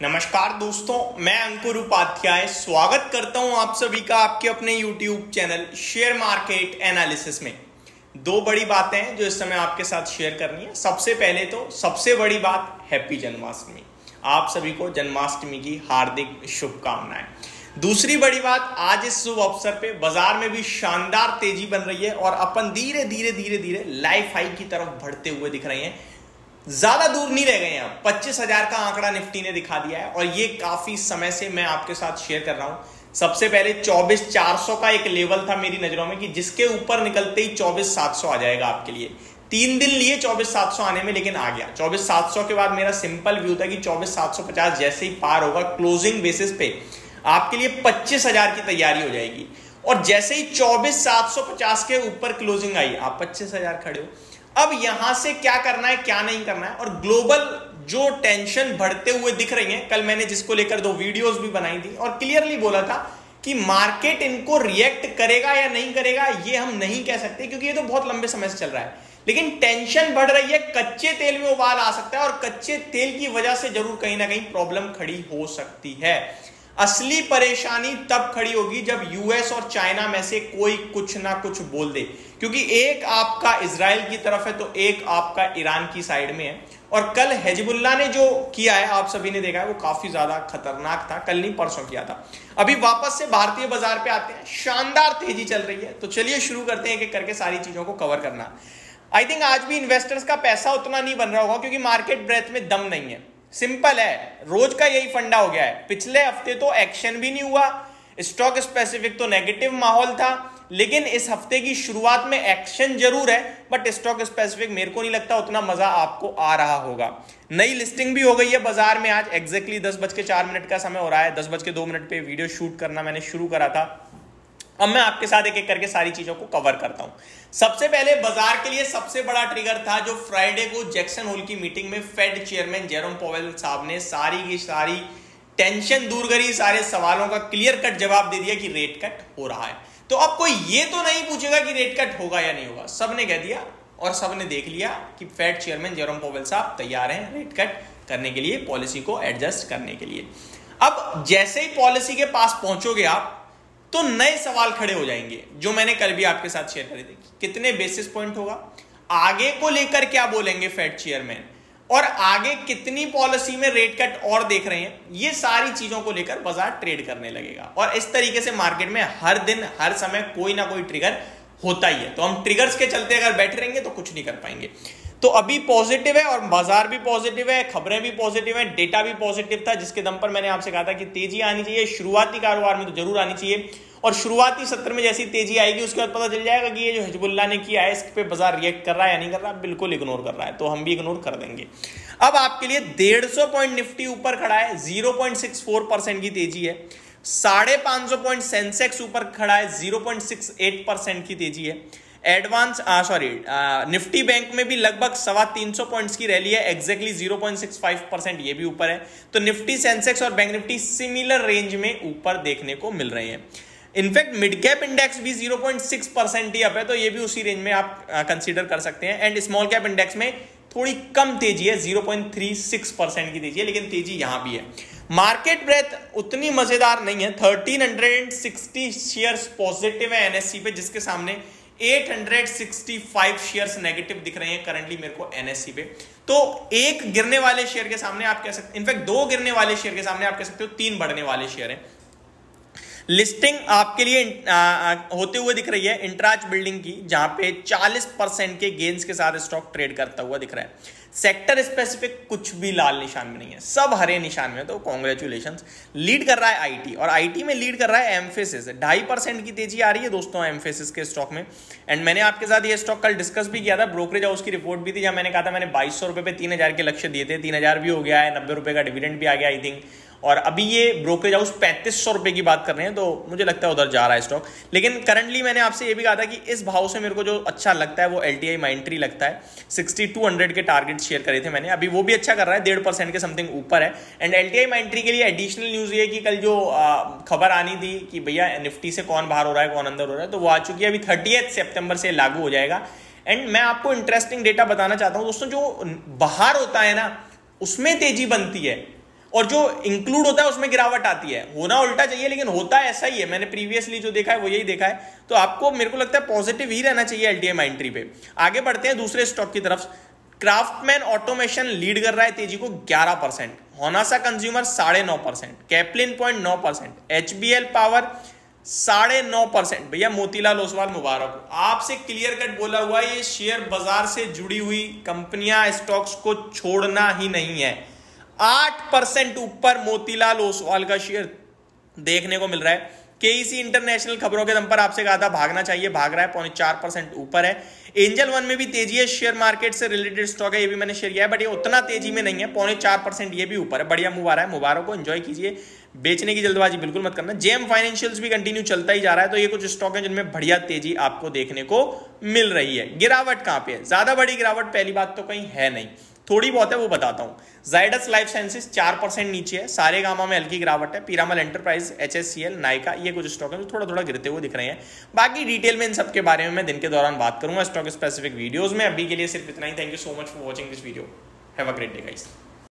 नमस्कार दोस्तों, मैं अंकुर उपाध्याय स्वागत करता हूं आप सभी का आपके अपने YouTube channel share market analysis में। दो बड़ी बातें हैं जो इस समय आपके साथ शेयर करनी है। सबसे पहले तो सबसे बड़ी बात, हैप्पी जन्माष्टमी। आप सभी को जन्माष्टमी की हार्दिक शुभकामनाएं। दूसरी बड़ी बात, आज इस शुभ अवसर पे बाजार में भी शानदार तेजी बन रही है और अपन धीरे धीरे लाइफ हाई की तरफ बढ़ते हुए दिख रहे हैं। ज्यादा दूर नहीं रह गए हैं। 25,000 का आंकड़ा निफ्टी ने दिखा दिया है और ये काफी समय से मैं आपके साथ शेयर कर रहा हूं। सबसे पहले 24,400 का एक लेवल था मेरी नजरों में कि जिसके ऊपर निकलते ही 24,700 आ जाएगा आपके लिए। 3 दिन लिए 24,700 आने में, लेकिन आ गया। 24,700 के बाद मेरा सिंपल व्यू था कि 24,750 जैसे ही पार होगा क्लोजिंग बेसिस पे आपके लिए 25,000 की तैयारी हो जाएगी। और जैसे ही 24,750 के ऊपर क्लोजिंग आई, आप 25,000 खड़े हो। अब यहां से क्या करना है, क्या नहीं करना है, और ग्लोबल जो टेंशन बढ़ते हुए दिख रही है, कल मैंने जिसको लेकर 2 वीडियोस भी बनाई थी और क्लियरली बोला था कि मार्केट इनको रिएक्ट करेगा या नहीं करेगा ये हम नहीं कह सकते, क्योंकि ये तो बहुत लंबे समय से चल रहा है। लेकिन टेंशन बढ़ रही है, कच्चे तेल में उबाल आ सकता है और कच्चे तेल की वजह से जरूर कहीं ना कहीं प्रॉब्लम खड़ी हो सकती है। असली परेशानी तब खड़ी होगी जब यूएस और चाइना में से कोई कुछ ना कुछ बोल दे, क्योंकि एक आपका इजराइल की तरफ है तो एक आपका ईरान की साइड में है। और कल हिजबुल्लाह ने जो किया है, आप सभी ने देखा है, वो काफी ज्यादा खतरनाक था। कल नहीं परसों किया था। अभी वापस से भारतीय बाजार पे आते हैं। शानदार तेजी चल रही है, तो चलिए शुरू करते हैं एक एक करके सारी चीजों को कवर करना। आई थिंक आज भी इन्वेस्टर्स का पैसा उतना नहीं बन रहा होगा, क्योंकि मार्केट ब्रेथ में दम नहीं है। सिंपल है, रोज का यही फंडा हो गया है। पिछले हफ्ते तो एक्शन भी नहीं हुआ, स्टॉक स्पेसिफिक तो नेगेटिव माहौल था, लेकिन इस हफ्ते की शुरुआत में एक्शन जरूर है, बट स्टॉक स्पेसिफिक मेरे को नहीं लगता उतना मजा आपको आ रहा होगा। नई लिस्टिंग भी हो गई है बाजार में। आज एग्जैक्टली 10:04 का समय हो रहा है। 10:02 पे वीडियो शूट करना मैंने शुरू करा था। अब मैं आपके साथ एक एक करके सारी चीजों को कवर करता हूं। सबसे पहले बाजार के लिए सबसे बड़ा ट्रिगर था जो फ्राइडे को जैक्सन होल की मीटिंग में फेड चेयरमैन जेरोम पावेल साहब ने सारी की सारी टेंशन दूर करी, सारे सवालों का क्लियर कट जवाब दे दिया कि रेट कट हो रहा है। तो अब कोई ये तो नहीं पूछेगा कि रेट कट होगा या नहीं होगा, सबने कह दिया और सबने देख लिया कि फेड चेयरमैन जेरोम पावेल साहब तैयार हैं रेट कट करने के लिए, पॉलिसी को एडजस्ट करने के लिए। अब जैसे ही पॉलिसी के पास पहुंचोगे आप, तो नए सवाल खड़े हो जाएंगे, जो मैंने कल भी आपके साथ शेयर करे थे। कितने बेसिस पॉइंट होगा, आगे को लेकर क्या बोलेंगे फेड चेयरमैन, और आगे कितनी पॉलिसी में रेट कट और देख रहे हैं, ये सारी चीजों को लेकर बाजार ट्रेड करने लगेगा। और इस तरीके से मार्केट में हर दिन हर समय कोई ना कोई ट्रिगर होता ही है। तो हम ट्रिगर्स के चलते अगर बैठे रहेंगे तो कुछ नहीं कर पाएंगे। तो अभी पॉजिटिव है और बाजार भी पॉजिटिव है, खबरें भी पॉजिटिव है, डेटा भी पॉजिटिव था, जिसके दम पर मैंने आपसे कहा था कि तेजी आनी चाहिए। शुरुआती कारोबार में तो जरूर आनी चाहिए, और शुरुआती सत्र में जैसी तेजी आएगी उसके बाद पता चल जाएगा कि ये जो हिजबुल्लाह ने किया है इस पे बाजार रिएक्ट कर रहा है या नहीं कर रहा है। बिल्कुल इग्नोर कर रहा है, तो हम भी इग्नोर कर देंगे। अब आपके लिए 150 पॉइंट निफ्टी ऊपर खड़ा है, 0.64% की तेजी है। 550 पॉइंट सेंसेक्स ऊपर खड़ा है, 0.68% की तेजी है। निफ्टी बैंक में भी लगभग 325 पॉइंट्स की रैली है, एग्जैक्टली 0.65%, ये भी ऊपर है। तो निफ्टी, सेंसेक्स और बैंक निफ्टी सिमिलर रेंज में ऊपर देखने को मिल रहे हैं। इनफैक्ट मिड कैप इंडेक्स भी 0.6% ही अप है, तो ये भी उसी रेंज में आप कंसीडर कर सकते हैं। एंड स्मॉल कैप इंडेक्स में थोड़ी कम तेजी है, 0.36% की तेजी है, लेकिन तेजी यहां भी है। मार्केट ब्रेथ उतनी मजेदार नहीं है। 1360 शेयर्स पॉजिटिव है एनएससी पे, जिसके सामने 865 शेयर्स नेगेटिव दिख रहे हैं करंटली मेरे को एनएससी पे। तो एक गिरने वाले शेयर के सामने आप कह सकते, इनफैक्ट 2 गिरने वाले शेयर के सामने आप कह सकते हो 3 बढ़ने वाले शेयर हैं। लिस्टिंग आपके लिए होते हुए दिख रही है इंट्राज बिल्डिंग की, जहां पे 40% के गेन्स के साथ स्टॉक ट्रेड करता हुआ दिख रहा है। सेक्टर स्पेसिफिक कुछ भी लाल निशान में नहीं है, सब हरे निशान में, तो कॉन्ग्रेचुलेशंस। लीड कर रहा है आईटी, और आईटी में लीड कर रहा है एम्फेसिस। 2.5% की तेजी आ रही है दोस्तों एम्फेसिस के स्टॉक में। एंड मैंने आपके साथ ये स्टॉक कल डिस्कस भी किया था, ब्रोकरेज हाउस की रिपोर्ट भी थी, जहां मैंने कहा था मैंने 2200 रुपए पे 3000 के लक्ष्य दिए थे, 3000 भी हो गया है, 90 रुपए का डिविडेंड भी आ गया आई थिंक। और अभी ये ब्रोकरेज हाउस 3500 रुपए की बात कर रहे हैं, तो मुझे लगता है उधर जा रहा है स्टॉक। लेकिन करंटली मैंने आपसे ये भी कहा था कि इस भाव से मेरे को जो अच्छा लगता है वो एलटीआई माइंट्री लगता है। 6200 के टारगेट शेयर करे थे मैंने, अभी वो भी अच्छा कर रहा है, 1.5% के समथिंग ऊपर है। एंड एलटीआई माइंट्री के लिए एडिशनल न्यूज ये कि कल जो खबर आनी थी कि भैया निफ्टी से कौन बाहर हो रहा है कौन अंदर हो रहा है, तो वो आ चुकी है। अभी 30 सितंबर से लागू हो जाएगा। एंड मैं आपको इंटरेस्टिंग डेटा बताना चाहता हूं दोस्तों, जो बाहर होता है ना उसमें तेजी बनती है, और जो इंक्लूड होता है उसमें गिरावट आती है। होना उल्टा चाहिए लेकिन होता ऐसा ही है, मैंने प्रीवियसली जो देखा है वो यही देखा है। तो आपको मेरे को लगता है पॉजिटिव ही रहना चाहिए एलटीएम एंट्री पे। आगे बढ़ते हैं दूसरे स्टॉक की तरफ। क्राफ्टमैन ऑटोमेशन लीड कर रहा है तेजी को 11%, Honasa consumer 9.5%, Caplin point 9%, HBL power 9.5%। भैया मोतीलाल ओसवाल मुबारक हो, आपसे क्लियर कट बोला हुआ ये शेयर बाजार से जुड़ी हुई कंपनियां स्टॉक्स को छोड़ना ही नहीं है। 8% ऊपर मोतीलाल ओसवाल का शेयर देखने को मिल रहा है। केईसी इंटरनेशनल खबरों के दम पर आपसे कहा था भागना चाहिए, भाग रहा है, 0.4% ऊपर है। एंजल वन में भी तेजी है, शेयर मार्केट से रिलेटेड स्टॉक है, ये भी मैंने शेयर किया है, बट ये उतना तेजी में नहीं है, 0.4% ये भी ऊपर है। बढ़िया मूव आ रहा है, मुबारक को, एंजॉय कीजिए, बेचने की जल्दबाजी बिल्कुल मत करना। जेएम फाइनेंशियल्स भी कंटिन्यू चलता ही जा रहा है। तो ये कुछ स्टॉक है जिनमें बढ़िया तेजी आपको देखने को मिल रही है। गिरावट कहां पे है? ज्यादा बड़ी गिरावट पहली बात तो कहीं है नहीं, थोड़ी बहुत है, वो बताता हूं। जाइडस लाइफ साइंसेस 4% नीचे है, सारे गामा में हल्की गिरावट है, पीरामल एंटरप्राइज, एचएससीएल, नाइका, ये कुछ स्टॉक है जो थोड़ा थोड़ा गिरते हुए दिख रहे हैं। बाकी डिटेल में इन सब के बारे में मैं दिन के दौरान बात करूंगा स्टॉक स्पेसिफिक वीडियोस में। अभी के लिए सिर्फ इतना ही। Thank you so much for watching this video. Have a great day guys.